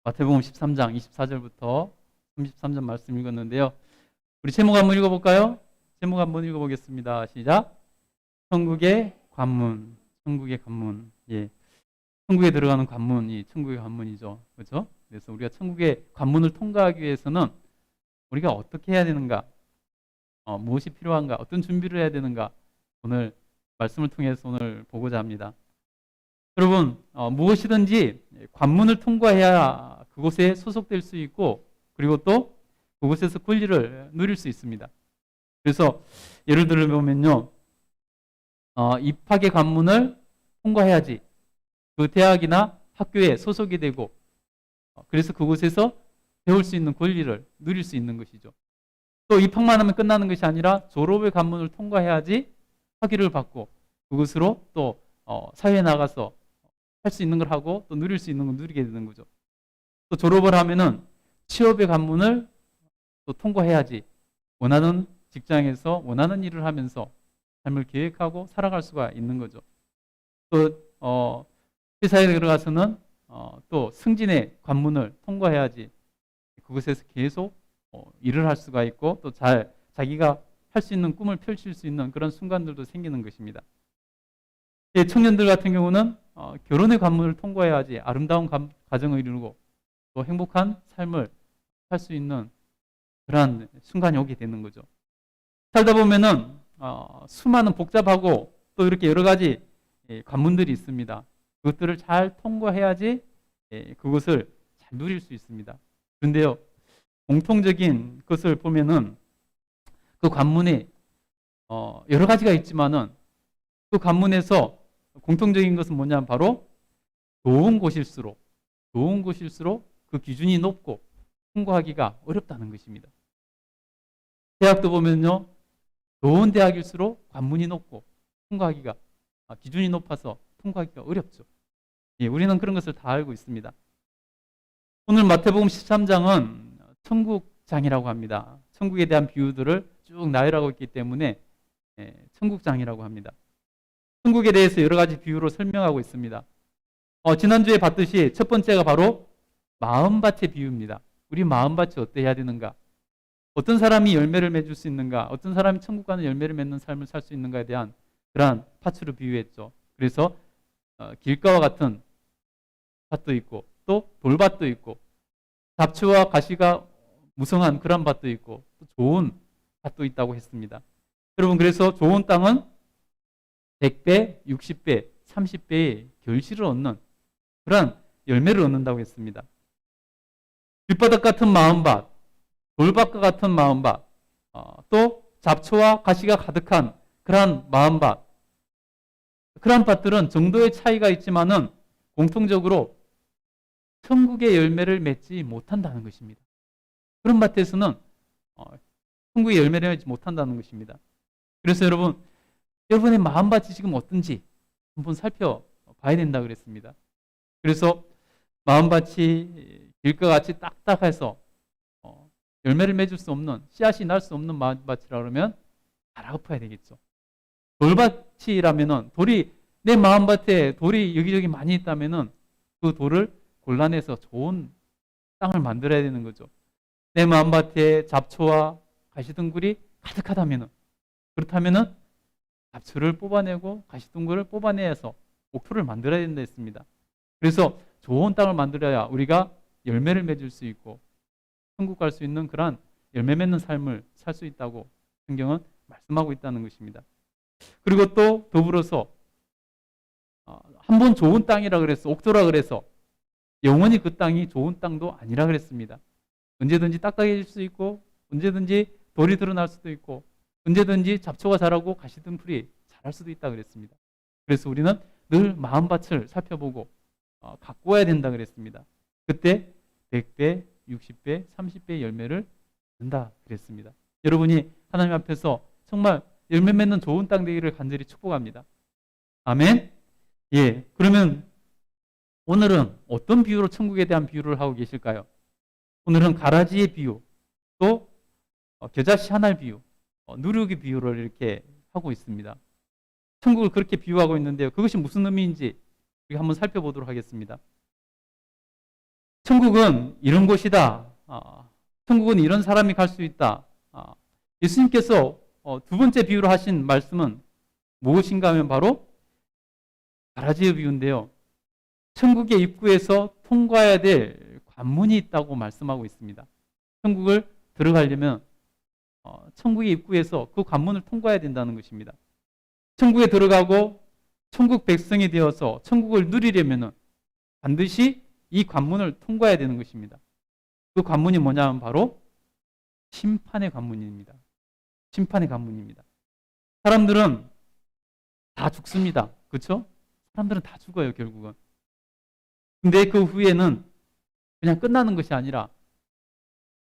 마태복음 13장 24절부터 33절 말씀 읽었는데요. 우리 제목 한번 읽어볼까요? 제목 한번 읽어보겠습니다. 시작. 천국의 관문. 천국의 관문. 예. 천국에 들어가는 관문이 천국의 관문이죠. 그렇죠? 그래서 우리가 천국의 관문을 통과하기 위해서는 우리가 어떻게 해야 되는가? 무엇이 필요한가? 어떤 준비를 해야 되는가? 오늘 말씀을 통해서 오늘 보고자 합니다. 여러분, 무엇이든지 관문을 통과해야 그곳에 소속될 수 있고, 그리고 또 그곳에서 권리를 누릴 수 있습니다. 그래서 예를 들어보면요, 입학의 관문을 통과해야지 그 대학이나 학교에 소속이 되고, 그래서 그곳에서 배울 수 있는 권리를 누릴 수 있는 것이죠. 또 입학만 하면 끝나는 것이 아니라 졸업의 관문을 통과해야지 학위를 받고 그것으로 또 사회에 나가서 할 수 있는 걸 하고 또 누릴 수 있는 걸 누리게 되는 거죠. 또 졸업을 하면은 취업의 관문을 또 통과해야지 원하는 직장에서 원하는 일을 하면서 삶을 계획하고 살아갈 수가 있는 거죠. 또 회사에 들어가서는 또 승진의 관문을 통과해야지 그곳에서 계속 일을 할 수가 있고 또 자기가 할 수 있는 꿈을 펼칠 수 있는 그런 순간들도 생기는 것입니다. 청년들 같은 경우는 결혼의 관문을 통과해야지 아름다운 가정을 이루고 또 행복한 삶을 살 수 있는 그러한 순간이 오게 되는 거죠. 살다 보면은 수많은 복잡하고 또 이렇게 여러 가지 관문들이 있습니다. 그것들을 잘 통과해야지 그것을 잘 누릴 수 있습니다. 그런데요, 공통적인 것을 보면은 그 관문에 여러 가지가 있지만은 그 관문에서 공통적인 것은 뭐냐면 바로 좋은 곳일수록 그 기준이 높고 통과하기가 어렵다는 것입니다. 대학도 보면요, 좋은 대학일수록 관문이 높고 통과하기가 기준이 높아서 통과하기가 어렵죠. 예, 우리는 그런 것을 다 알고 있습니다. 오늘 마태복음 13장은 천국장이라고 합니다. 천국에 대한 비유들을 쭉 나열하고 있기 때문에 천국장이라고 합니다. 천국에 대해서 여러 가지 비유로 설명하고 있습니다. 지난주에 봤듯이 첫 번째가 바로 마음밭의 비유입니다. 우리 마음밭이 어때야 되는가? 어떤 사람이 열매를 맺을 수 있는가? 어떤 사람이 천국 가는 열매를 맺는 삶을 살 수 있는가에 대한 그러한 밭으로 비유했죠. 그래서 길가와 같은 밭도 있고 또 돌밭도 있고 잡초와 가시가 무성한 그런 밭도 있고 또 좋은 밭도 있다고 했습니다. 여러분, 그래서 좋은 땅은 100배, 60배, 30배의 결실을 얻는 그러한 열매를 얻는다고 했습니다. 뒷바닥 같은 마음밭, 돌밭과 같은 마음밭, 또 잡초와 가시가 가득한 그러한 마음밭, 그러한 밭들은 정도의 차이가 있지만은 공통적으로 천국의 열매를 맺지 못한다는 것입니다. 그런 밭에서는 천국의 열매를 맺지 못한다는 것입니다. 그래서 여러분의 마음밭이 지금 어떤지 한번 살펴봐야 된다 그랬습니다. 그래서 마음밭이 길과 같이 딱딱해서 열매를 맺을 수 없는, 씨앗이 날 수 없는 마음밭이라 그러면 갈아엎어야 되겠죠. 돌밭이라면은 내 마음밭에 돌이 여기저기 많이 있다면은 그 돌을 골라내서 좋은 땅을 만들어야 되는 거죠. 내 마음밭에 잡초와 가시덩굴이 가득하다면은, 그렇다면은 잡초를 뽑아내고 가시덩굴을 뽑아내서 옥토를 만들어야 된다 했습니다. 그래서 좋은 땅을 만들어야 우리가 열매를 맺을 수 있고 천국 갈 수 있는 그러한 열매 맺는 삶을 살 수 있다고 성경은 말씀하고 있다는 것입니다. 그리고 또 더불어서 한번 좋은 땅이라 그래서 옥토라 그래서 영원히 그 땅이 좋은 땅도 아니라 그랬습니다. 언제든지 딱딱해질 수 있고 언제든지 돌이 드러날 수도 있고 언제든지 잡초가 자라고 가시등불이 자랄 수도 있다 그랬습니다. 그래서 우리는 늘 마음밭을 살펴보고 가꾸어야 된다 그랬습니다. 그때 100배, 60배, 30배의 열매를 낸다 그랬습니다. 여러분이 하나님 앞에서 정말 열매 맺는 좋은 땅 되기를 간절히 축복합니다. 아멘. 예. 그러면 오늘은 어떤 비유로 천국에 대한 비유를 하고 계실까요? 오늘은 가라지의 비유, 또 겨자씨 하나의 비유, 누룩의 비유를 이렇게 하고 있습니다. 천국을 그렇게 비유하고 있는데요. 그것이 무슨 의미인지 우리가 한번 살펴보도록 하겠습니다. 천국은 이런 곳이다. 천국은 이런 사람이 갈 수 있다. 예수님께서 두 번째 비유로 하신 말씀은 무엇인가 하면 바로 가라지의 비유인데요. 천국의 입구에서 통과해야 될 관문이 있다고 말씀하고 있습니다. 천국을 들어가려면 천국의 입구에서 그 관문을 통과해야 된다는 것입니다. 천국에 들어가고 천국 백성이 되어서 천국을 누리려면 반드시 이 관문을 통과해야 되는 것입니다. 그 관문이 뭐냐면 바로 심판의 관문입니다. 심판의 관문입니다. 사람들은 다 죽습니다. 그렇죠? 사람들은 다 죽어요, 결국은. 근데 그 후에는 그냥 끝나는 것이 아니라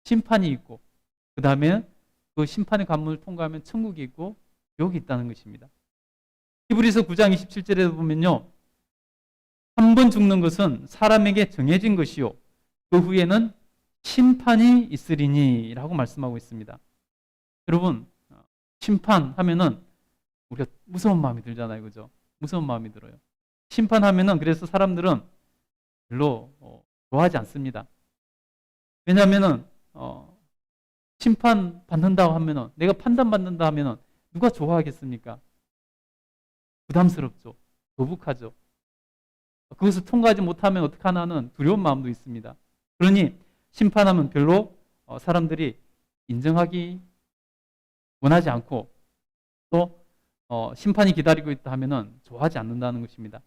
심판이 있고, 그 다음에 그 심판의 관문을 통과하면 천국이 있고 지옥이 있다는 것입니다. 히브리서 9장 27절에 보면요, 한 번 죽는 것은 사람에게 정해진 것이요 그 후에는 심판이 있으리니 라고 말씀하고 있습니다. 여러분, 심판하면은 우리가 무서운 마음이 들잖아요, 그죠? 무서운 마음이 들어요. 심판하면은 그래서 사람들은 별로 좋아하지 않습니다. 왜냐하면은 심판 받는다고 하면은, 내가 판단 받는다 하면은 누가 좋아하겠습니까? 부담스럽죠. 거북하죠. 그것을 통과하지 못하면 어떡하나는 두려운 마음도 있습니다. 그러니 심판하면 별로 사람들이 인정하기 원하지 않고, 또 심판이 기다리고 있다 하면은 좋아하지 않는다는 것입니다.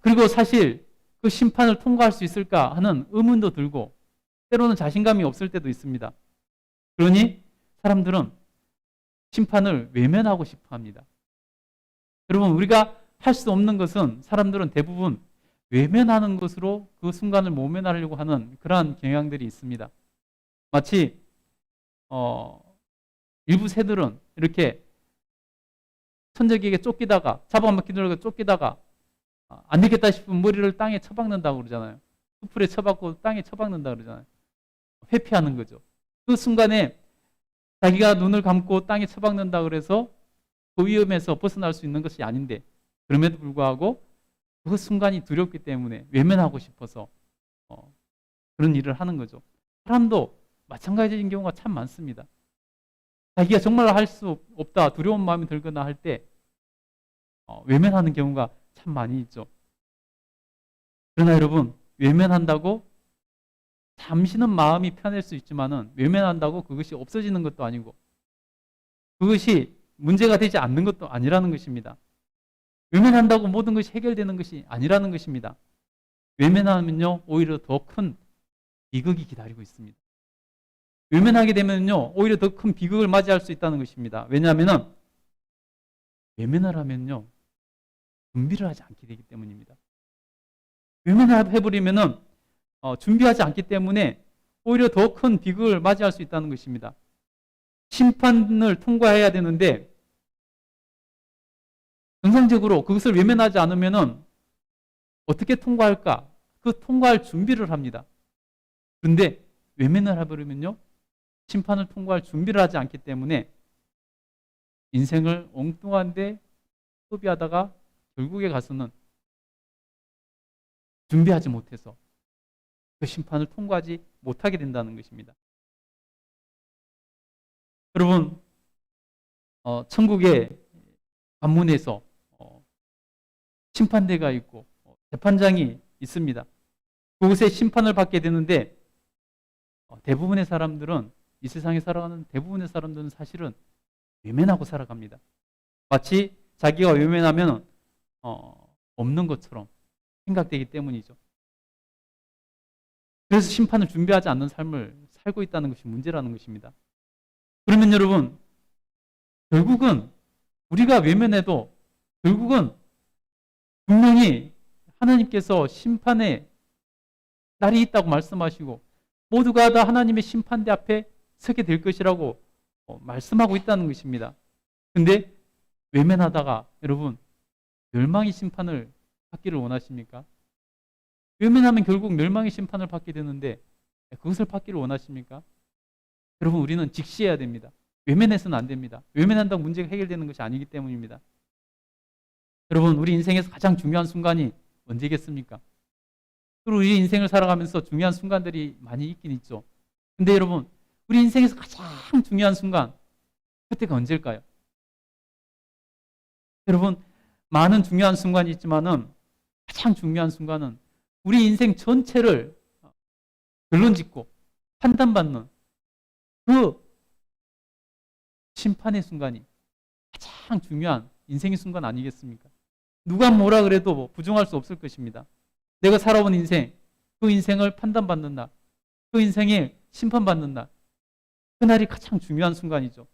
그리고 사실 그 심판을 통과할 수 있을까 하는 의문도 들고, 때로는 자신감이 없을 때도 있습니다. 그러니 사람들은 심판을 외면하고 싶어 합니다. 여러분, 우리가 할 수 없는 것은 사람들은 대부분 외면하는 것으로 그 순간을 모면하려고 하는 그러한 경향들이 있습니다. 마치 일부 새들은 이렇게 천적에게 쫓기다가, 잡아먹히려고 쫓기다가 안 되겠다 싶으면 머리를 땅에 쳐박는다고 그러잖아요. 숲풀에 쳐박고 땅에 쳐박는다고 그러잖아요. 회피하는 거죠. 그 순간에 자기가 눈을 감고 땅에 쳐박는다 그래서 그 위험에서 벗어날 수 있는 것이 아닌데, 그럼에도 불구하고 그 순간이 두렵기 때문에 외면하고 싶어서 그런 일을 하는 거죠. 사람도 마찬가지인 경우가 참 많습니다. 자기가 정말 할 수 없다, 두려운 마음이 들거나 할 때 외면하는 경우가 참 많이 있죠. 그러나 여러분, 외면한다고 잠시는 마음이 편할 수 있지만은 외면한다고 그것이 없어지는 것도 아니고 그것이 문제가 되지 않는 것도 아니라는 것입니다. 외면한다고 모든 것이 해결되는 것이 아니라는 것입니다. 외면하면요, 오히려 더 큰 비극이 기다리고 있습니다. 외면하게 되면요, 오히려 더 큰 비극을 맞이할 수 있다는 것입니다. 왜냐하면 외면을 하면요, 준비를 하지 않게 되기 때문입니다. 외면을 해버리면은 준비하지 않기 때문에 오히려 더 큰 비극을 맞이할 수 있다는 것입니다. 심판을 통과해야 되는데 정상적으로 그것을 외면하지 않으면은 어떻게 통과할까? 그 통과할 준비를 합니다. 그런데 외면을 해버리면요, 심판을 통과할 준비를 하지 않기 때문에 인생을 엉뚱한데 소비하다가 결국에 가서는 준비하지 못해서 그 심판을 통과하지 못하게 된다는 것입니다. 여러분, 천국의 관문에서 심판대가 있고 재판장이 있습니다. 그곳에 심판을 받게 되는데 대부분의 사람들은, 이 세상에 살아가는 대부분의 사람들은 사실은 외면하고 살아갑니다. 마치 자기가 외면하면 없는 것처럼 생각되기 때문이죠. 그래서 심판을 준비하지 않는 삶을 살고 있다는 것이 문제라는 것입니다. 그러면 여러분, 결국은 우리가 외면해도 결국은 분명히 하나님께서 심판의 날이 있다고 말씀하시고 모두가 다 하나님의 심판대 앞에 서게 될 것이라고 말씀하고 있다는 것입니다. 근데 외면하다가 여러분, 멸망의 심판을 받기를 원하십니까? 외면하면 결국 멸망의 심판을 받게 되는데 그것을 받기를 원하십니까? 여러분, 우리는 직시해야 됩니다. 외면해서는 안 됩니다. 외면한다고 문제가 해결되는 것이 아니기 때문입니다. 여러분, 우리 인생에서 가장 중요한 순간이 언제겠습니까? 그리고 우리 인생을 살아가면서 중요한 순간들이 많이 있긴 있죠. 근데 여러분, 우리 인생에서 가장 중요한 순간, 그때가 언제일까요? 여러분, 많은 중요한 순간이 있지만은 가장 중요한 순간은 우리 인생 전체를 결론 짓고 판단받는 그 심판의 순간이 가장 중요한 인생의 순간 아니겠습니까? 누가 뭐라 그래도 부정할 수 없을 것입니다. 내가 살아온 인생, 그 인생을 판단받는 날, 그 인생에 심판받는 날, 그날이 가장 중요한 순간이죠.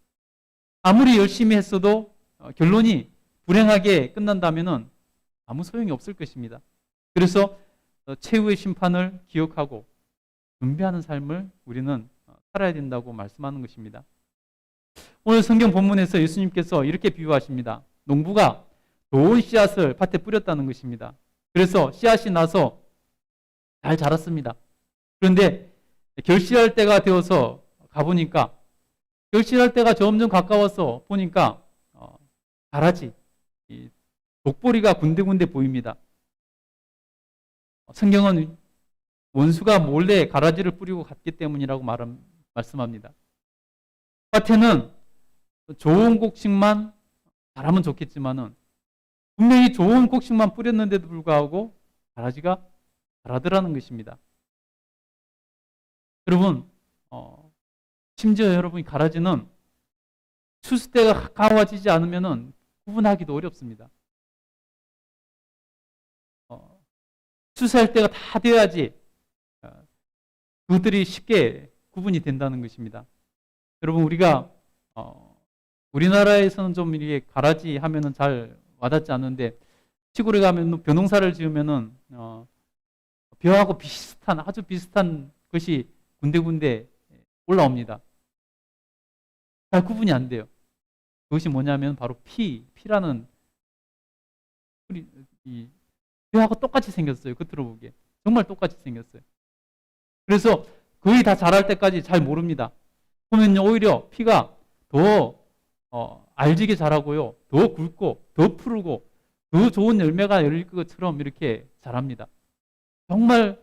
아무리 열심히 했어도 결론이 불행하게 끝난다면 아무 소용이 없을 것입니다. 그래서 최후의 심판을 기억하고 준비하는 삶을 우리는 살아야 된다고 말씀하는 것입니다. 오늘 성경 본문에서 예수님께서 이렇게 비유하십니다. 농부가 좋은 씨앗을 밭에 뿌렸다는 것입니다. 그래서 씨앗이 나서 잘 자랐습니다. 그런데 결실할 때가 되어서 가보니까 결실할 때가 점점 가까워서 보니까 가라지, 독보리가 군데군데 보입니다. 성경은 원수가 몰래 가라지를 뿌리고 갔기 때문이라고 말씀합니다. 밭에는 좋은 곡식만 자라면 좋겠지만은 분명히 좋은 곡식만 뿌렸는데도 불구하고 가라지가 자라더라는 것입니다. 여러분, 심지어 여러분이 가라지는 추수 때가 가까워지지 않으면 구분하기도 어렵습니다. 추수할 때가 다 되어야지 그들이 쉽게 구분이 된다는 것입니다. 여러분, 우리가 우리나라에서는 좀 이렇게 가라지 하면은 잘 와닿지 않는데 시골에 가면 벼농사를 지으면은 벼하고 비슷한 아주 비슷한 것이 군데군데 올라옵니다. 잘 구분이 안 돼요. 그것이 뭐냐면 바로 피라는 이 벼하고 똑같이 생겼어요. 겉으로 보기에 정말 똑같이 생겼어요. 그래서 거의 다 자랄 때까지 잘 모릅니다. 보면요, 오히려 피가 더 알지게 자라고요, 더 굵고 더 푸르고 더 좋은 열매가 열릴 것처럼 이렇게 자랍니다. 정말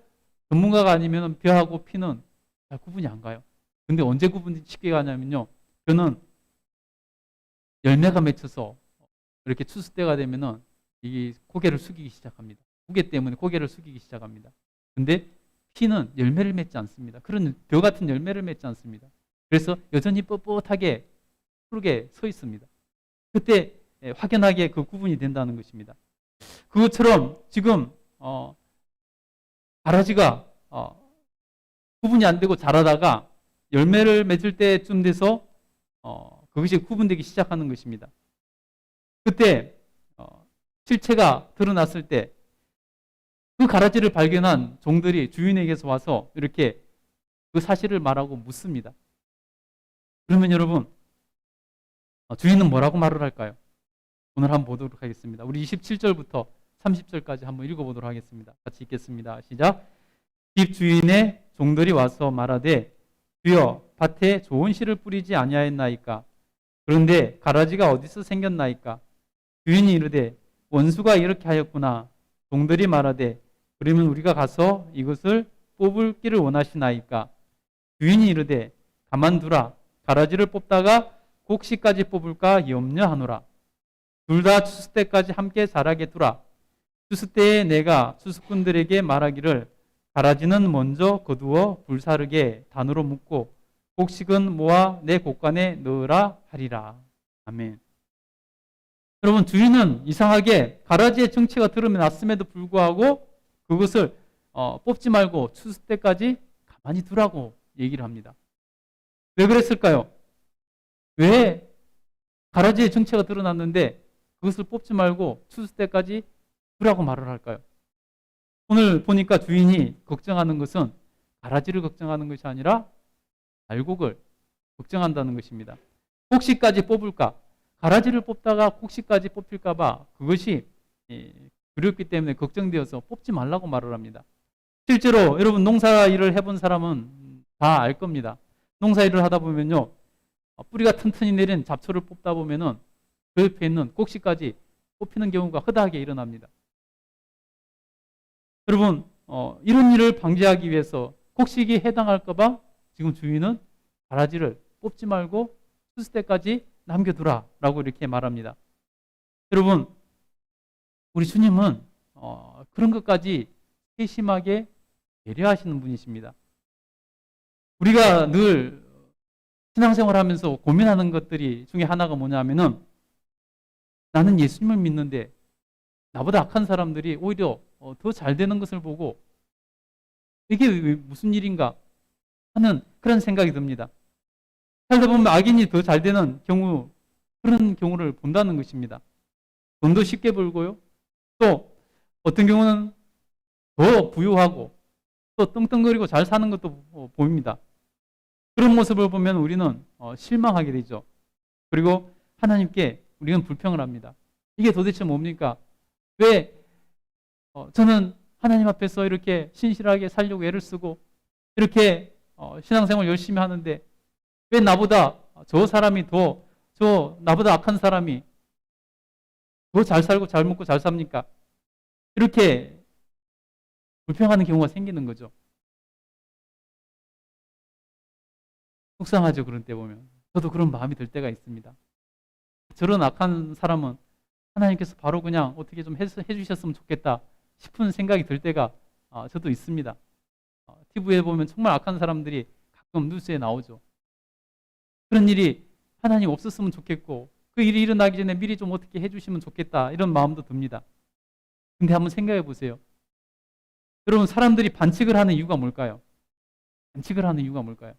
전문가가 아니면 벼하고 피는 잘 구분이 안 가요. 근데 언제 구분이 쉽게 가냐면요, 벼는 열매가 맺혀서 이렇게 추수 때가 되면은 이 고개를 숙이기 시작합니다. 무게 때문에 고개를 숙이기 시작합니다. 근데 피는 열매를 맺지 않습니다. 그런 벼 같은 열매를 맺지 않습니다. 그래서 여전히 뻣뻣하게 푸르게 서 있습니다. 그때 확연하게 그 구분이 된다는 것입니다. 그것처럼 지금 가라지가 구분이 안 되고 자라다가 열매를 맺을 때쯤 돼서 그것이 구분되기 시작하는 것입니다. 그때 실체가 드러났을 때 그 가라지를 발견한 종들이 주인에게서 와서 이렇게 그 사실을 말하고 묻습니다. 그러면 여러분, 주인은 뭐라고 말을 할까요? 오늘 한번 보도록 하겠습니다. 우리 27절부터 30절까지 한번 읽어보도록 하겠습니다. 같이 읽겠습니다. 시작. 집 주인의 종들이 와서 말하되 주여 밭에 좋은 씨를 뿌리지 아니하였나이까? 그런데 가라지가 어디서 생겼나이까? 주인이 이르되 원수가 이렇게 하였구나. 종들이 말하되 그러면 우리가 가서 이것을 뽑을 길을 원하시나이까? 주인이 이르되 가만두라. 가라지를 뽑다가 곡식까지 뽑을까 염려하노라. 둘 다 추수 때까지 함께 자라게 두라. 추수 때에 내가 추수꾼들에게 말하기를 가라지는 먼저 거두어 불사르게 단으로 묶고 곡식은 모아 내 곡간에 넣으라 하리라. 아멘. 여러분, 주인은 이상하게 가라지의 정체가 드러났음에도 불구하고 그것을 뽑지 말고 추수 때까지 가만히 두라고 얘기를 합니다. 왜 그랬을까요? 왜 가라지의 정체가 드러났는데 그것을 뽑지 말고 추수 때까지 두라고 말을 할까요? 오늘 보니까 주인이 걱정하는 것은 가라지를 걱정하는 것이 아니라 알곡을 걱정한다는 것입니다. 곡식까지 뽑을까? 가라지를 뽑다가 곡식까지 뽑힐까봐 그것이 두렵기 때문에 걱정되어서 뽑지 말라고 말을 합니다. 실제로 여러분, 농사 일을 해본 사람은 다 알 겁니다. 농사 일을 하다 보면요, 뿌리가 튼튼히 내린 잡초를 뽑다 보면은 그 옆에 있는 곡식까지 뽑히는 경우가 허다하게 일어납니다. 여러분, 이런 일을 방지하기 위해서 곡식이 해당할까봐 지금 주인은 가라지를 뽑지 말고 추수 때까지 남겨두라 라고 이렇게 말합니다. 여러분, 우리 주님은 그런 것까지 세심하게 배려하시는 분이십니다. 우리가 늘 신앙생활 하면서 고민하는 것들이 중에 하나가 뭐냐면은 나는 예수님을 믿는데 나보다 악한 사람들이 오히려 더 잘 되는 것을 보고 이게 무슨 일인가 하는 그런 생각이 듭니다. 살다 보면 악인이 더 잘 되는 경우, 그런 경우를 본다는 것입니다. 돈도 쉽게 벌고요. 또 어떤 경우는 더 부유하고 또 떵떵거리고 잘 사는 것도 보입니다. 그런 모습을 보면 우리는 실망하게 되죠. 그리고 하나님께 우리는 불평을 합니다. 이게 도대체 뭡니까? 왜 저는 하나님 앞에서 이렇게 신실하게 살려고 애를 쓰고 이렇게 신앙생활 열심히 하는데 왜 나보다 저 사람이 나보다 악한 사람이 더 잘 살고 잘 먹고 잘 삽니까? 이렇게 불평하는 경우가 생기는 거죠. 속상하죠. 그런 때 보면. 저도 그런 마음이 들 때가 있습니다. 저런 악한 사람은 하나님께서 바로 그냥 어떻게 좀 해주셨으면 좋겠다 싶은 생각이 들 때가 저도 있습니다. TV에 보면 정말 악한 사람들이 가끔 뉴스에 나오죠. 그런 일이 하나님 없었으면 좋겠고 그 일이 일어나기 전에 미리 좀 어떻게 해주시면 좋겠다 이런 마음도 듭니다. 근데 한번 생각해 보세요. 여러분, 사람들이 반칙을 하는 이유가 뭘까요? 반칙을 하는 이유가 뭘까요?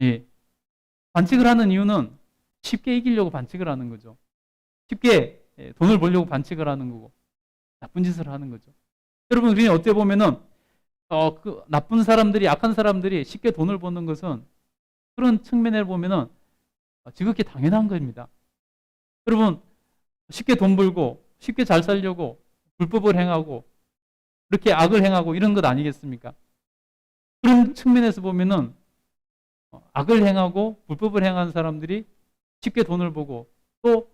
예. 반칙을 하는 이유는 쉽게 이기려고 반칙을 하는 거죠. 쉽게 돈을 벌려고 반칙을 하는 거고 나쁜 짓을 하는 거죠. 여러분, 우리는 어떻게 보면은 그 나쁜 사람들이, 악한 사람들이 쉽게 돈을 버는 것은 그런 측면에 보면은 지극히 당연한 겁니다. 여러분, 쉽게 돈 벌고 쉽게 잘 살려고 불법을 행하고 이렇게 악을 행하고 이런 것 아니겠습니까? 그런 측면에서 보면은 악을 행하고 불법을 행하는 사람들이 쉽게 돈을 벌고 또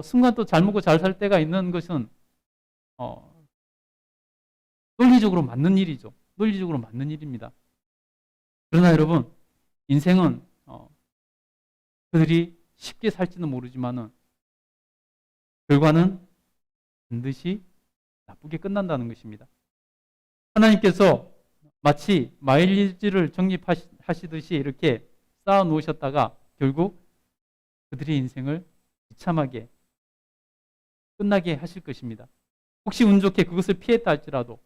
순간 또 잘 먹고 잘 살 때가 있는 것은 논리적으로 맞는 일이죠. 논리적으로 맞는 일입니다. 그러나 여러분, 인생은 그들이 쉽게 살지는 모르지만은 결과는 반드시 나쁘게 끝난다는 것입니다. 하나님께서 마치 마일리지를 적립하시듯이 이렇게 쌓아 놓으셨다가 결국 그들의 인생을 비참하게 끝나게 하실 것입니다. 혹시 운 좋게 그것을 피했다 할지라도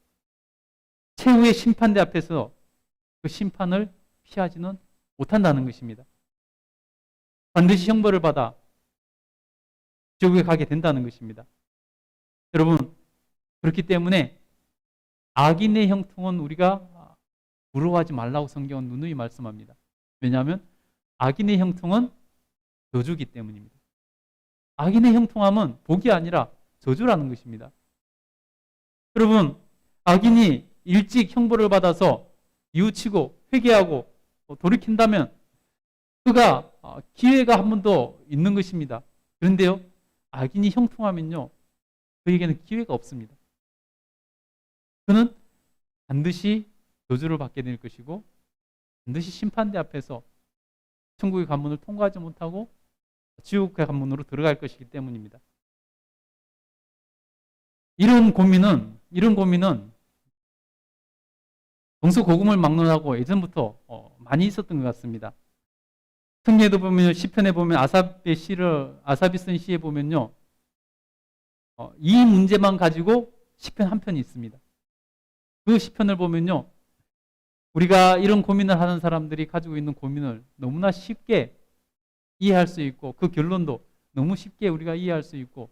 최후의 심판대 앞에서 그 심판을 피하지는 못한다는 것입니다. 반드시 형벌을 받아 지옥에 가게 된다는 것입니다. 여러분, 그렇기 때문에 악인의 형통은 우리가 부러워하지 말라고 성경은 누누이 말씀합니다. 왜냐하면 악인의 형통은 저주기 때문입니다. 악인의 형통함은 복이 아니라 저주라는 것입니다. 여러분, 악인이 일찍 형벌을 받아서 뉘우치고 회개하고 돌이킨다면 그가 기회가 한 번 더 있는 것입니다. 그런데요, 악인이 형통하면요, 그에게는 기회가 없습니다. 그는 반드시 저주를 받게 될 것이고 반드시 심판대 앞에서 천국의 관문을 통과하지 못하고 지옥의 관문으로 들어갈 것이기 때문입니다. 이런 고민은 동서고금을 막론하고 예전부터 많이 있었던 것 같습니다. 성경에도 보면 시편에 보면 아삽이 쓴 시에 보면요, 이 문제만 가지고 시편 한 편이 있습니다. 그 시편을 보면요, 우리가 이런 고민을 하는 사람들이 가지고 있는 고민을 너무나 쉽게 이해할 수 있고 그 결론도 너무 쉽게 우리가 이해할 수 있고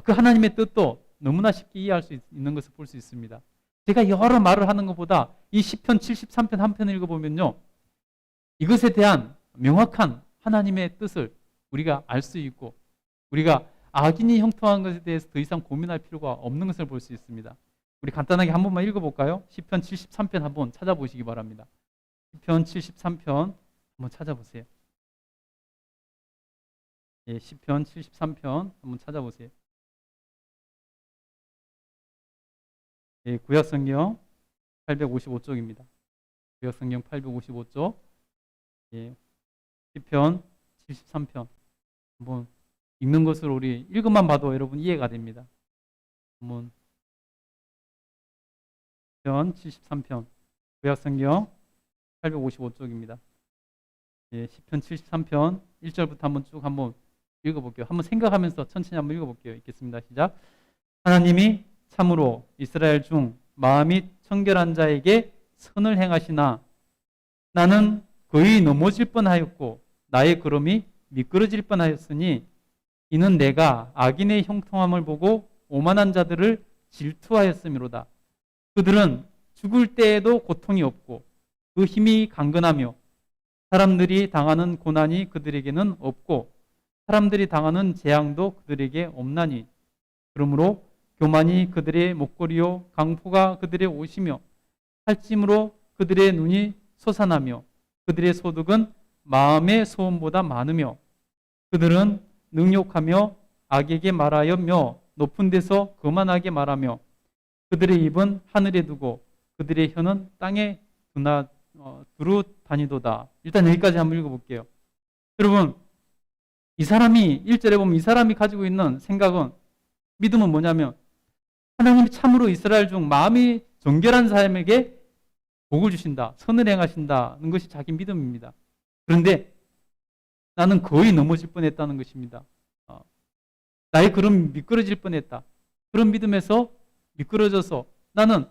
그 하나님의 뜻도 너무나 쉽게 이해할 수 있는 것을 볼 수 있습니다. 제가 여러 말을 하는 것보다 이 시편 73편 한 편을 읽어보면요, 이것에 대한 명확한 하나님의 뜻을 우리가 알 수 있고 우리가 악인이 형통한 것에 대해서 더 이상 고민할 필요가 없는 것을 볼 수 있습니다. 우리 간단하게 한 번만 읽어볼까요? 시편 73편 한번 찾아보시기 바랍니다. 시편 73편 한번 찾아보세요. 예, 시편 73편 한번 찾아보세요. 예, 구약성경 855쪽입니다. 구약성경 855쪽, 예, 시편 73편. 한번 읽는 것으로 우리 읽음만 봐도 여러분 이해가 됩니다. 한번 시편 73편, 구약성경 855쪽입니다. 예, 시편 73편 1절부터 한번 쭉 한번 읽어볼게요. 한번 생각하면서 천천히 한번 읽어볼게요. 읽겠습니다. 시작. 하나님이 참으로 이스라엘 중 마음이 청결한 자에게 선을 행하시나 나는 거의 넘어질 뻔하였고 나의 걸음이 미끄러질 뻔하였으니 이는 내가 악인의 형통함을 보고 오만한 자들을 질투하였음이로다. 그들은 죽을 때에도 고통이 없고 그 힘이 강건하며 사람들이 당하는 고난이 그들에게는 없고 사람들이 당하는 재앙도 그들에게 없나니 그러므로 교만이 그들의 목걸이요 강포가 그들의 옷이며 살찜으로 그들의 눈이 솟아나며 그들의 소득은 마음의 소원보다 많으며 그들은 능욕하며 악에게 말하여며 높은 데서 거만하게 말하며 그들의 입은 하늘에 두고 그들의 혀는 땅에 두루 다니도다. 일단 여기까지 한번 읽어볼게요. 여러분, 이 사람이 1절에 보면 이 사람이 가지고 있는 생각은, 믿음은 뭐냐면 하나님이 참으로 이스라엘 중 마음이 정결한 사람에게 복을 주신다, 선을 행하신다는 것이 자기 믿음입니다. 그런데 나는 거의 넘어질 뻔했다는 것입니다. 나의 걸음이 미끄러질 뻔했다. 그런 믿음에서 미끄러져서 나는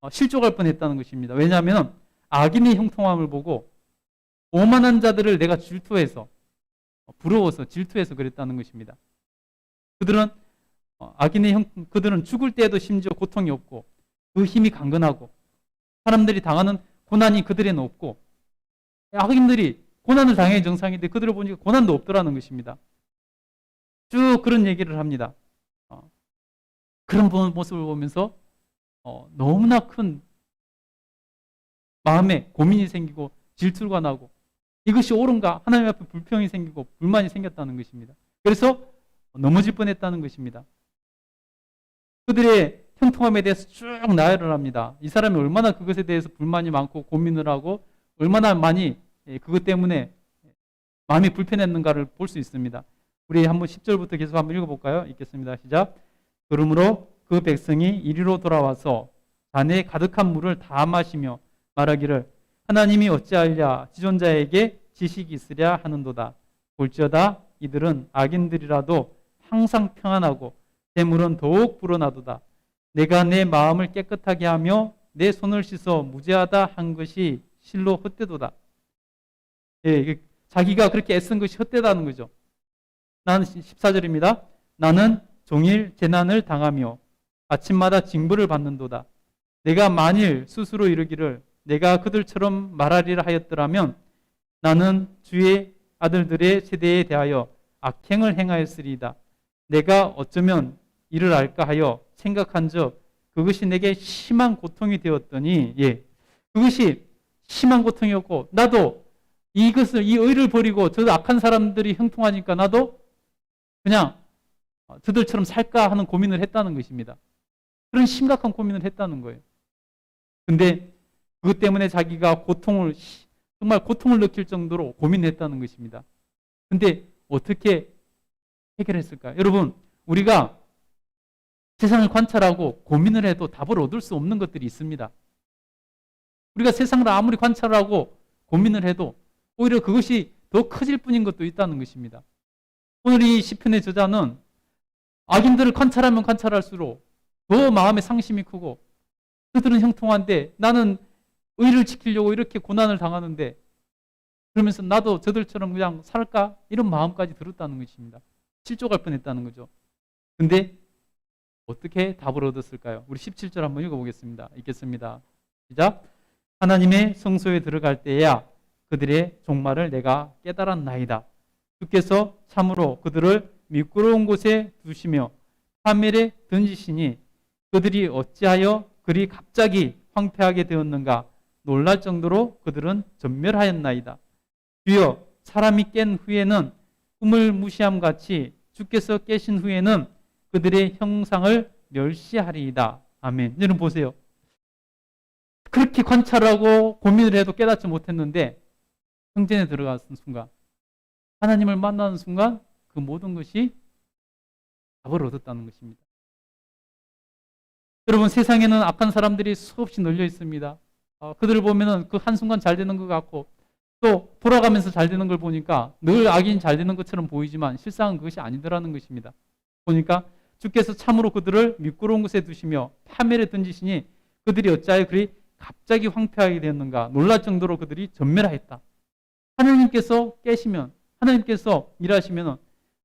실족할 뻔했다는 것입니다. 왜냐하면 악인의 형통함을 보고 오만한 자들을 내가 질투해서, 부러워서 질투해서 그랬다는 것입니다. 그들은 그들은 죽을 때에도 심지어 고통이 없고 그 힘이 강건하고 사람들이 당하는 고난이 그들에는 없고, 악인들이 고난을 당해 정상인데 그들을 보니까 고난도 없더라는 것입니다. 쭉 그런 얘기를 합니다. 그런 모습을 보면서 너무나 큰 마음에 고민이 생기고 질투가 나고 이것이 옳은가, 하나님 앞에 불평이 생기고 불만이 생겼다는 것입니다. 그래서 넘어질 뻔했다는 것입니다. 그들의 형통함에 대해서 쭉 나열을 합니다. 이 사람이 얼마나 그것에 대해서 불만이 많고 고민을 하고 얼마나 많이 그것 때문에 마음이 불편했는가를 볼 수 있습니다. 우리 한번 10절부터 계속 한번 읽어볼까요? 읽겠습니다. 시작. 그러므로 그 백성이 이리로 돌아와서 잔에 가득한 물을 다 마시며 말하기를 하나님이 어찌하랴 지존자에게 지식이 있으랴 하는도다. 볼지어다 이들은 악인들이라도 항상 평안하고 재물은 더욱 불어나도다. 내가 내 마음을 깨끗하게 하며 내 손을 씻어 무죄하다 한 것이 실로 헛되도다. 예, 자기가 그렇게 애쓴 것이 헛되다는 거죠. 나는 14절입니다. 나는 종일 재난을 당하며 아침마다 징벌을 받는도다. 내가 만일 스스로 이르기를 내가 그들처럼 말하리라 하였더라면 나는 주의 아들들의 세대에 대하여 악행을 행하였으리이다. 내가 어쩌면 이를 알까 하여 생각한 적 그것이 내게 심한 고통이 되었더니, 예, 그것이 심한 고통이었고 나도 이 의를 버리고 저 악한 사람들이 형통하니까 나도 그냥 저들처럼 살까 하는 고민을 했다는 것입니다. 그런 심각한 고민을 했다는 거예요. 근데 그것 때문에 자기가 정말 고통을 느낄 정도로 고민했다는 것입니다. 근데 어떻게 해결했을까요? 여러분, 우리가 세상을 관찰하고 고민을 해도 답을 얻을 수 없는 것들이 있습니다. 우리가 세상을 아무리 관찰하고 고민을 해도 오히려 그것이 더 커질 뿐인 것도 있다는 것입니다. 오늘 이 시편의 저자는 악인들을 관찰하면 관찰할수록 더 마음의 상심이 크고 그들은 형통한데 나는 의를 지키려고 이렇게 고난을 당하는데 그러면서 나도 저들처럼 그냥 살까? 이런 마음까지 들었다는 것입니다. 실족할 뻔했다는 거죠. 근데 어떻게 답을 얻었을까요? 우리 17절 한번 읽어보겠습니다. 읽겠습니다. 시작. 하나님의 성소에 들어갈 때야 그들의 종말을 내가 깨달았나이다. 주께서 참으로 그들을 미끄러운 곳에 두시며 파멸에 던지시니 그들이 어찌하여 그리 갑자기 황폐하게 되었는가 놀랄 정도로 그들은 전멸하였나이다. 주여, 사람이 깬 후에는 꿈을 무시함같이 주께서 깨신 후에는 그들의 형상을 멸시하리이다. 아멘. 여러분 보세요. 그렇게 관찰하고 고민을 해도 깨닫지 못했는데 성전에 들어갔은 순간, 하나님을 만나는 순간 그 모든 것이 답을 얻었다는 것입니다. 여러분, 세상에는 악한 사람들이 수없이 널려 있습니다. 그들을 보면은 그 한순간 잘 되는 것 같고 또 돌아가면서 잘 되는 걸 보니까 늘 악인 잘 되는 것처럼 보이지만 실상은 그것이 아니더라는 것입니다. 보니까 주께서 참으로 그들을 미끄러운 곳에 두시며 파멸에 던지시니 그들이 어찌하여 그리 갑자기 황폐하게 되었는가 놀랄 정도로 그들이 전멸하였다. 하나님께서 깨시면, 하나님께서 일하시면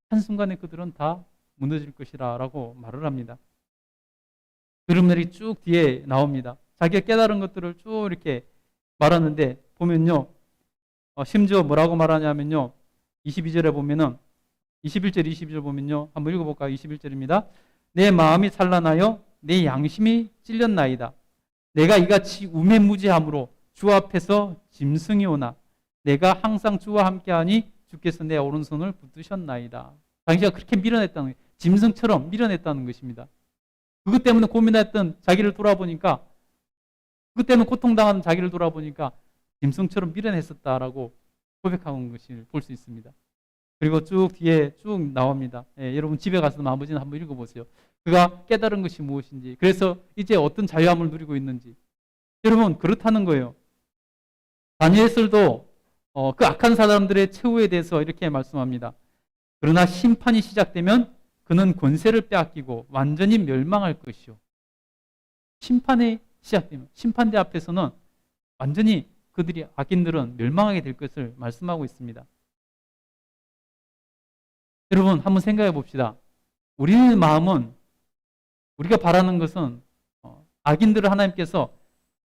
한순간에 그들은 다 무너질 것이라 라고 말을 합니다. 그림들이 쭉 뒤에 나옵니다. 자기가 깨달은 것들을 쭉 이렇게 말하는데 보면요. 심지어 뭐라고 말하냐면요. 22절에 보면은 21절, 22절 보면요. 한번 읽어볼까요? 21절입니다. 내 마음이 찬란하여 내 양심이 찔렸나이다. 내가 이같이 우매무지함으로 주 앞에서 짐승이 오나 내가 항상 주와 함께하니 주께서 내 오른손을 붙드셨나이다. 당시가 그렇게 밀어냈다는 거예요. 짐승처럼 밀어냈다는 것입니다. 그것 때문에 고민했던 자기를 돌아보니까, 그것 때문에 고통당하는 자기를 돌아보니까 짐승처럼 밀어냈었다라고 고백하는 것을 볼 수 있습니다. 그리고 쭉 뒤에 쭉 나옵니다. 여러분 집에 가서 아버지는 한번 읽어보세요. 그가 깨달은 것이 무엇인지, 그래서 이제 어떤 자유함을 누리고 있는지. 여러분 그렇다는 거예요. 다니엘서도 그 악한 사람들의 최후에 대해서 이렇게 말씀합니다. 그러나 심판이 시작되면 그는 권세를 빼앗기고 완전히 멸망할 것이요. 심판이 시작되면, 심판대 앞에서는 완전히 그들이, 악인들은 멸망하게 될 것을 말씀하고 있습니다. 여러분 한번 생각해 봅시다. 우리의 마음은, 우리가 바라는 것은 악인들을 하나님께서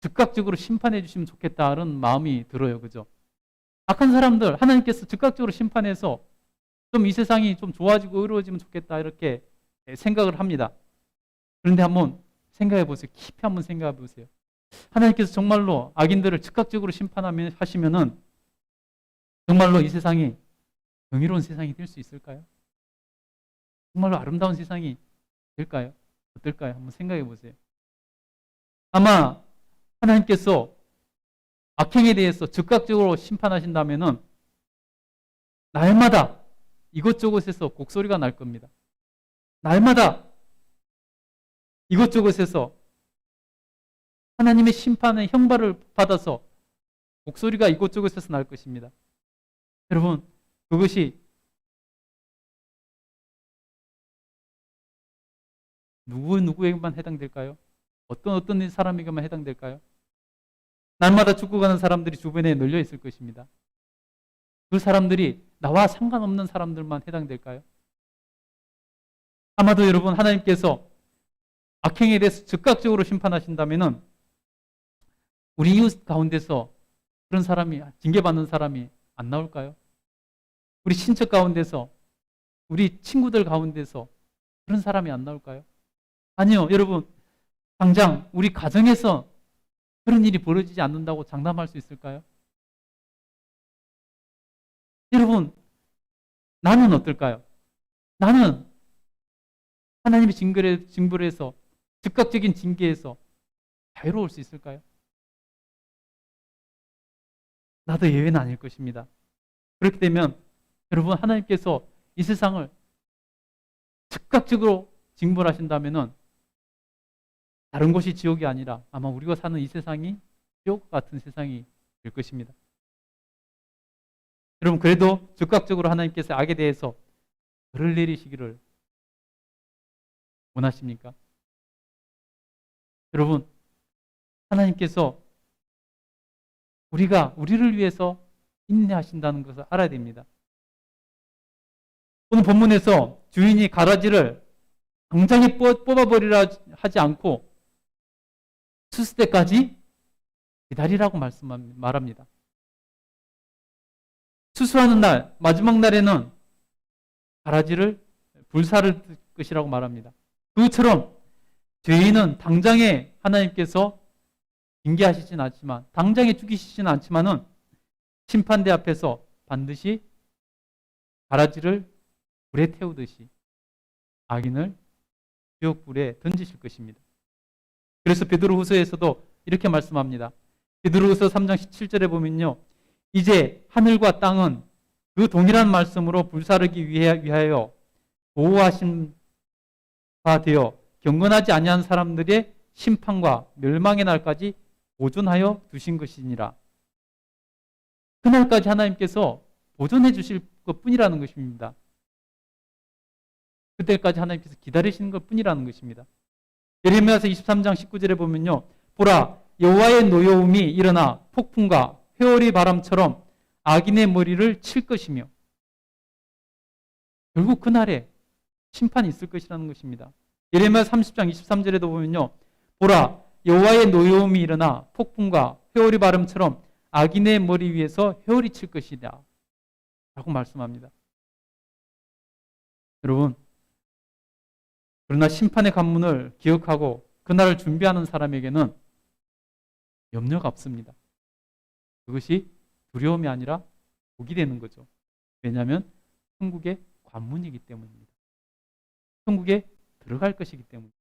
즉각적으로 심판해 주시면 좋겠다는 마음이 들어요. 그죠? 악한 사람들 하나님께서 즉각적으로 심판해서 좀 이 세상이 좀 좋아지고 의로워지면 좋겠다 이렇게 생각을 합니다. 그런데 한번 생각해 보세요. 깊이 한번 생각해 보세요. 하나님께서 정말로 악인들을 즉각적으로 심판하시면은 정말로 이 세상이 정의로운 세상이 될 수 있을까요? 정말로 아름다운 세상이 될까요? 어떨까요? 한번 생각해 보세요. 아마 하나님께서 악행에 대해서 즉각적으로 심판하신다면은 날마다 이곳저곳에서 곡소리가 날 겁니다. 날마다 이곳저곳에서 하나님의 심판의 형벌을 받아서 곡소리가 이곳저곳에서 날 것입니다. 여러분, 그것이 누구에게만 해당될까요? 어떤 사람에게만 해당될까요? 날마다 죽어가는 사람들이 주변에 널려 있을 것입니다. 그 사람들이 나와 상관없는 사람들만 해당될까요? 아마도 여러분 하나님께서 악행에 대해서 즉각적으로 심판하신다면은 우리 이웃 가운데서 그런 사람이, 징계받는 사람이 안 나올까요? 우리 친척 가운데서, 우리 친구들 가운데서 그런 사람이 안 나올까요? 아니요, 여러분, 당장 우리 가정에서 그런 일이 벌어지지 않는다고 장담할 수 있을까요? 여러분, 나는 어떨까요? 나는 하나님의 징벌을 해서, 즉각적인 징계에서 자유로울 수 있을까요? 나도 예외는 아닐 것입니다. 그렇게 되면 여러분, 하나님께서 이 세상을 즉각적으로 징벌하신다면은 다른 곳이 지옥이 아니라 아마 우리가 사는 이 세상이 지옥 같은 세상이 될 것입니다. 여러분, 그래도 즉각적으로 하나님께서 악에 대해서 벌을 내리시기를 원하십니까? 여러분, 하나님께서 우리를 위해서 인내하신다는 것을 알아야 됩니다. 오늘 본문에서 주인이 가라지를 당장에 뽑아버리라 하지 않고 추수 때까지 기다리라고 말합니다. 추수하는 날, 마지막 날에는 가라지를 불사를 뜰 것이라고 말합니다. 그것처럼 죄인은 당장에 하나님께서 징계하시진 않지만, 당장에 죽이시지는 않지만은 심판대 앞에서 반드시 가라지를 불에 태우듯이 악인을 지옥불에 던지실 것입니다. 그래서 베드로후서에서도 이렇게 말씀합니다. 베드로후서 3장 17절에 보면요. 이제 하늘과 땅은 그 동일한 말씀으로 불사르기 위하여 보호하신 바 되어 경건하지 아니한 사람들의 심판과 멸망의 날까지 보존하여 두신 것이니라. 그날까지 하나님께서 보존해 주실 것뿐이라는 것입니다. 그때까지 하나님께서 기다리시는 것뿐이라는 것입니다. 예레미야서 23장 19절에 보면요. 보라, 여호와의 노여움이 일어나 폭풍과 회오리 바람처럼 악인의 머리를 칠 것이며, 결국 그날에 심판이 있을 것이라는 것입니다. 예레미야 30장 23절에도 보면요. 보라, 여호와의 노여움이 일어나 폭풍과 회오리 바람처럼 악인의 머리 위에서 회오리 칠 것이다 라고 말씀합니다. 여러분, 그러나 심판의 관문을 기억하고 그날을 준비하는 사람에게는 염려가 없습니다. 그것이 두려움이 아니라 복이 되는 거죠. 왜냐하면 천국의 관문이기 때문입니다. 천국에 들어갈 것이기 때문입니다.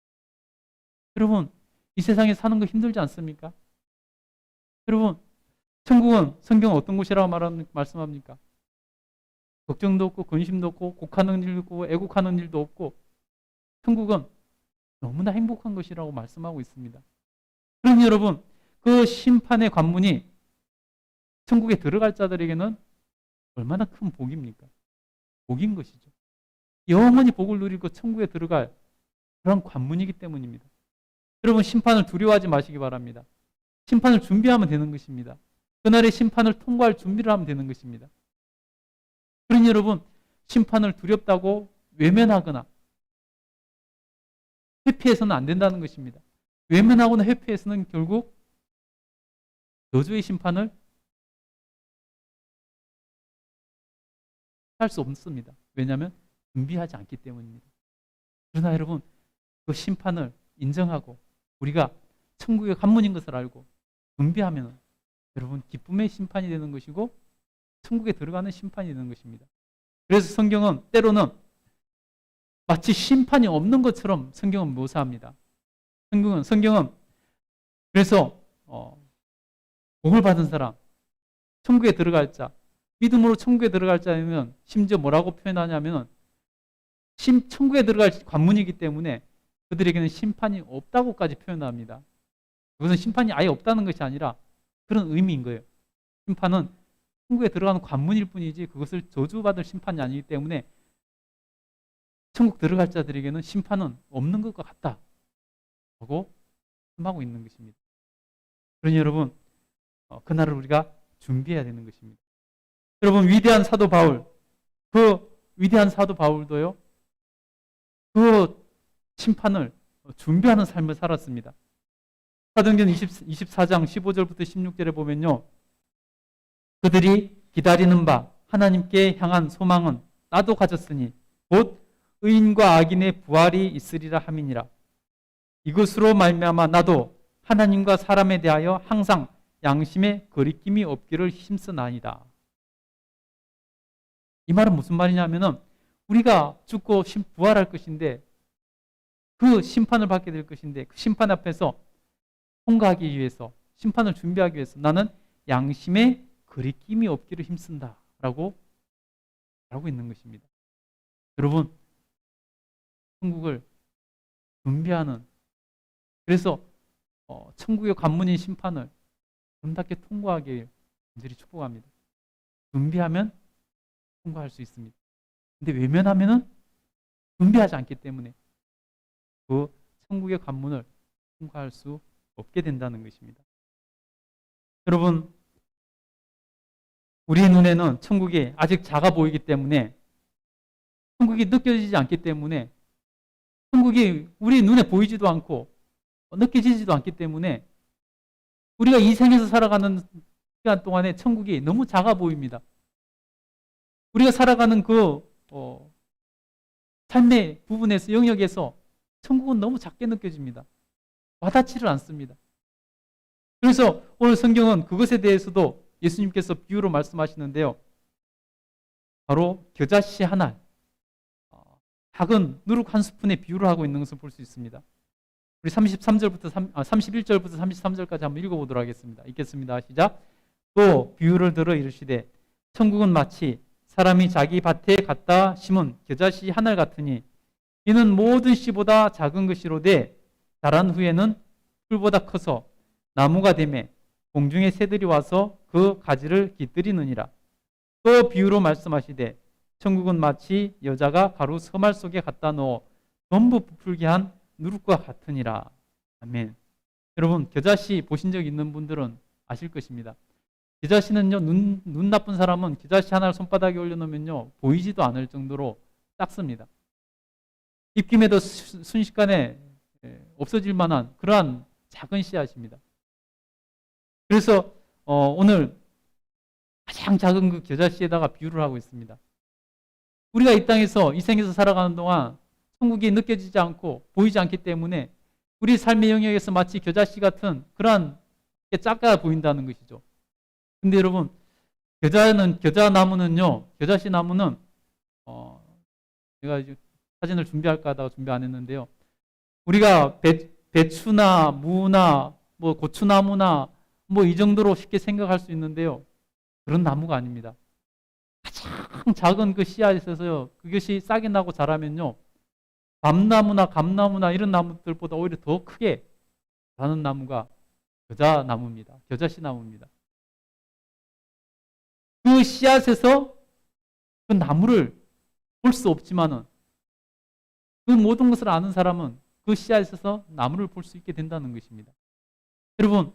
여러분, 이 세상에 사는 거 힘들지 않습니까? 여러분, 천국은 성경은 어떤 곳이라고 말씀합니까? 걱정도 없고 근심도 없고 곡하는 일도 없고 애곡하는 일도 없고, 천국은 너무나 행복한 것이라고 말씀하고 있습니다. 그러니 여러분, 그 심판의 관문이 천국에 들어갈 자들에게는 얼마나 큰 복입니까? 복인 것이죠. 영원히 복을 누리고 천국에 들어갈 그런 관문이기 때문입니다. 여러분, 심판을 두려워하지 마시기 바랍니다. 심판을 준비하면 되는 것입니다. 그날의 심판을 통과할 준비를 하면 되는 것입니다. 그러니 여러분, 심판을 두렵다고 외면하거나 회피해서는 안 된다는 것입니다. 외면하거나 회피해서는 결국 저주의 심판을 할 수 없습니다. 왜냐하면 준비하지 않기 때문입니다. 그러나 여러분, 그 심판을 인정하고 우리가 천국의 관문인 것을 알고 준비하면 여러분, 기쁨의 심판이 되는 것이고 천국에 들어가는 심판이 되는 것입니다. 그래서 성경은 때로는 마치 심판이 없는 것처럼 성경은 묘사합니다. 성경은 그래서 복을 받은 사람, 천국에 들어갈 자, 믿음으로 천국에 들어갈 자면 심지어 뭐라고 표현하냐면 천국에 들어갈 관문이기 때문에 그들에게는 심판이 없다고까지 표현합니다. 그것은 심판이 아예 없다는 것이 아니라 그런 의미인 거예요. 심판은 천국에 들어가는 관문일 뿐이지 그것을 저주받을 심판이 아니기 때문에 천국 들어갈 자들에게는 심판은 없는 것과 같다 하고 말씀하고 있는 것입니다. 그러니 여러분, 그날을 우리가 준비해야 되는 것입니다. 여러분, 위대한 사도 바울, 그 위대한 사도 바울도요, 그 심판을 준비하는 삶을 살았습니다. 사도행전 24장 15절부터 16절에 보면요, 그들이 기다리는 바 하나님께 향한 소망은 나도 가졌으니 곧 의인과 악인의 부활이 있으리라 함이니라. 이것으로 말미암아 나도 하나님과 사람에 대하여 항상 양심에 거리낌이 없기를 힘쓰나이다. 이 말은 무슨 말이냐면은 우리가 죽고 부활할 것인데 그 심판을 받게 될 것인데 그 심판 앞에서 통과하기 위해서, 심판을 준비하기 위해서 나는 양심에 거리낌이 없기를 힘쓴다 라고 하고 있는 것입니다. 여러분, 천국을 준비하는, 그래서 천국의 관문인 심판을 아름답게 통과하길 간절히 축복합니다. 준비하면 통과할 수 있습니다. 근데 외면하면은 준비하지 않기 때문에 그 천국의 관문을 통과할 수 없게 된다는 것입니다. 여러분, 우리 눈에는 천국이 아직 작아 보이기 때문에, 천국이 느껴지지 않기 때문에, 천국이 우리 눈에 보이지도 않고 느껴지지도 않기 때문에 우리가 이 생에서 살아가는 시간 동안에 천국이 너무 작아 보입니다. 우리가 살아가는 그 삶의 부분에서, 영역에서 천국은 너무 작게 느껴집니다. 와닿지를 않습니다. 그래서 오늘 성경은 그것에 대해서도 예수님께서 비유로 말씀하시는데요. 바로 겨자씨 하나, 작은 누룩 한 스푼의 비유를 하고 있는 것을 볼 수 있습니다. 우리 31절부터 33절까지 한번 읽어보도록 하겠습니다. 읽겠습니다. 시작. 또 비유를 들어 이르시되 천국은 마치 사람이 자기 밭에 갖다 심은 겨자씨 하늘 같으니 이는 모든 씨보다 작은 것이로되 자란 후에는 풀보다 커서 나무가 되매 공중의 새들이 와서 그 가지를 깃들이느니라. 또 비유로 말씀하시되 천국은 마치 여자가 가루 서말 속에 갖다 넣어 전부 부풀게 한 누룩과 같으니라. 아멘. 여러분, 겨자씨 보신 적 있는 분들은 아실 것입니다. 겨자씨는요, 눈 나쁜 사람은 겨자씨 하나를 손바닥에 올려놓으면요, 보이지도 않을 정도로 작습니다. 입김에도 순식간에 없어질 만한 그러한 작은 씨앗입니다. 그래서 오늘 가장 작은 그 겨자씨에다가 비유를 하고 있습니다. 우리가 이 땅에서, 이 생에서 살아가는 동안 천국이 느껴지지 않고 보이지 않기 때문에 우리 삶의 영역에서 마치 겨자씨 같은 그러한 게 작아 보인다는 것이죠. 근데 여러분, 겨자씨 나무는 제가 이제 사진을 준비할까 하다가 준비 안 했는데요. 우리가 배추나 무나 뭐 고추나무나 뭐 이 정도로 쉽게 생각할 수 있는데요. 그런 나무가 아닙니다. 가장 작은 그 씨앗에서 그것이 싹이 나고 자라면요, 밤나무나 감나무나 이런 나무들보다 오히려 더 크게 자라는 나무가 겨자나무입니다. 겨자씨 나무입니다. 그 씨앗에서 그 나무를 볼 수 없지만은 그 모든 것을 아는 사람은 그 씨앗에서 나무를 볼 수 있게 된다는 것입니다. 여러분,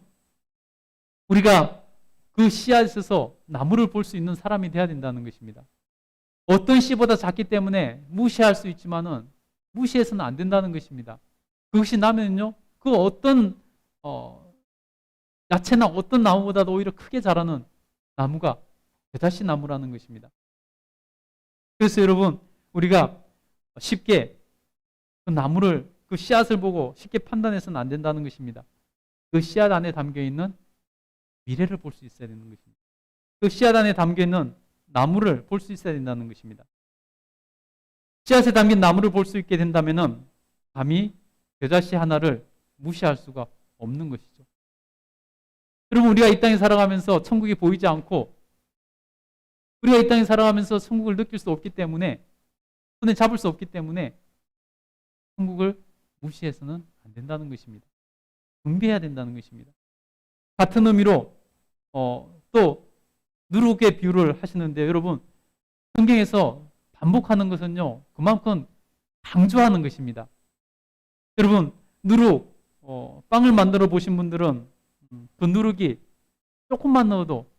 우리가 그 씨앗에서 나무를 볼 수 있는 사람이 되어야 된다는 것입니다. 어떤 씨보다 작기 때문에 무시할 수 있지만은 무시해서는 안 된다는 것입니다. 그것이 나면요, 그 어떤 야채나 어떤 나무보다도 오히려 크게 자라는 나무가 겨자씨 나무라는 것입니다. 그래서 여러분, 우리가 쉽게 그 나무를, 그 씨앗을 보고 쉽게 판단해서는 안 된다는 것입니다. 그 씨앗 안에 담겨 있는 미래를 볼 수 있어야 되는 것입니다. 그 씨앗 안에 담겨 있는 나무를 볼 수 있어야 된다는 것입니다. 씨앗에 담긴 나무를 볼 수 있게 된다면은 감히 겨자씨 하나를 무시할 수가 없는 것이죠. 여러분, 우리가 이 땅에 살아가면서 천국이 보이지 않고 우리가 이 땅에 살아가면서 천국을 느낄 수 없기 때문에, 손에 잡을 수 없기 때문에 천국을 무시해서는 안 된다는 것입니다. 준비해야 된다는 것입니다. 같은 의미로 또 누룩의 비유를 하시는데, 여러분, 성경에서 반복하는 것은요, 그만큼 강조하는 것입니다. 여러분, 누룩, 빵을 만들어 보신 분들은 그 누룩이 조금만 넣어도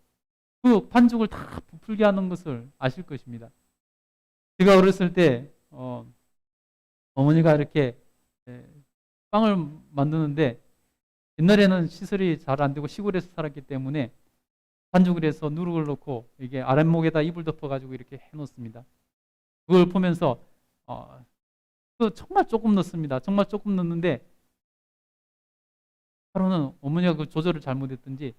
그 반죽을 다 부풀게 하는 것을 아실 것입니다. 제가 어렸을 때 어머니가 이렇게 빵을 만드는데, 옛날에는 시설이 잘 안 되고 시골에서 살았기 때문에 반죽을 해서 누룩을 넣고 이게 아랫목에다 이불 덮어가지고 이렇게 해놓습니다. 그걸 보면서 정말 조금 넣습니다. 정말 조금 넣는데 하루는 어머니가 그 조절을 잘못했던지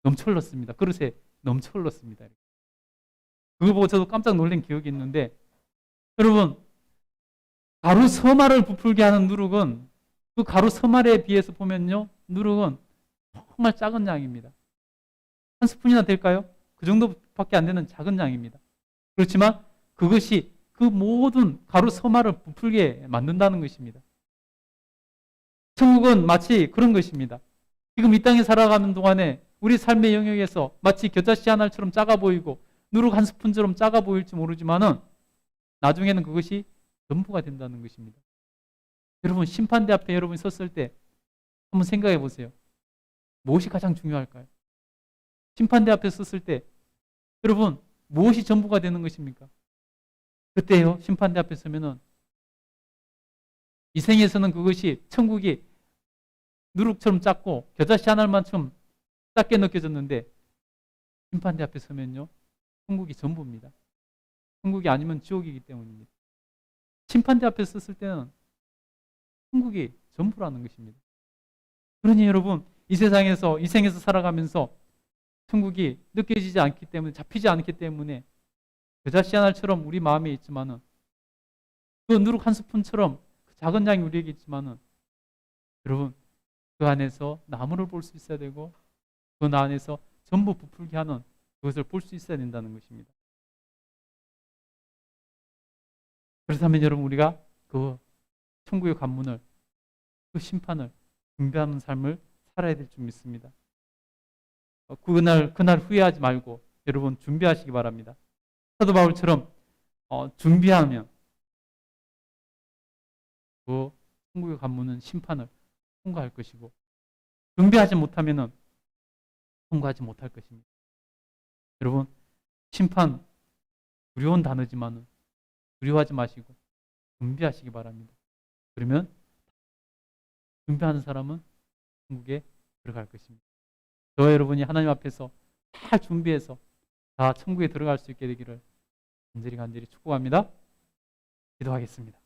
넘쳐 흘렀습니다. 그릇에 넘쳐 흘렀습니다. 그거 보고 저도 깜짝 놀란 기억이 있는데, 여러분, 가루 서말을 부풀게 하는 누룩은, 그 가루 서말에 비해서 보면요, 누룩은 정말 작은 양입니다. 한 스푼이나 될까요? 그 정도밖에 안 되는 작은 양입니다. 그렇지만 그것이 그 모든 가루 서말을 부풀게 만든다는 것입니다. 천국은 마치 그런 것입니다. 지금 이 땅에 살아가는 동안에 우리 삶의 영역에서 마치 겨자씨 하나처럼 작아 보이고 누룩 한 스푼처럼 작아 보일지 모르지만은 나중에는 그것이 전부가 된다는 것입니다. 여러분, 심판대 앞에 여러분이 섰을 때 한번 생각해 보세요. 무엇이 가장 중요할까요? 심판대 앞에 섰을 때 여러분, 무엇이 전부가 되는 것입니까? 그때요, 심판대 앞에 서면은 이 생에서는 그것이, 천국이 누룩처럼 작고 겨자씨 하나만큼 작게 느껴졌는데, 심판대 앞에 서면요, 천국이 전부입니다. 천국이 아니면 지옥이기 때문입니다. 심판대 앞에 섰을 때는 천국이 전부라는 것입니다. 그러니 여러분, 이 세상에서, 이 생에서 살아가면서 천국이 느껴지지 않기 때문에, 잡히지 않기 때문에 겨자씨 하나처럼 우리 마음에 있지만은 그 누룩 한 스푼처럼 작은 장이 우리에게 있지만은 여러분 그 안에서 나무를 볼 수 있어야 되고 그 안에서 전부 부풀게 하는 그것을 볼 수 있어야 된다는 것입니다. 그렇다면 여러분 우리가 그 천국의 관문을 그 심판을 준비하는 삶을 살아야 될 줄 믿습니다. 그날 후회하지 말고 여러분 준비하시기 바랍니다. 사도 바울처럼 준비하면 그 천국의 관문은 심판을 통과할 것이고 준비하지 못하면은 통과하지 못할 것입니다. 여러분 심판 두려운 단어지만은 두려워하지 마시고 준비하시기 바랍니다. 그러면 준비하는 사람은 천국에 들어갈 것입니다. 저와 여러분이 하나님 앞에서 잘 준비해서 다 천국에 들어갈 수 있게 되기를 간절히 축복합니다. 기도하겠습니다.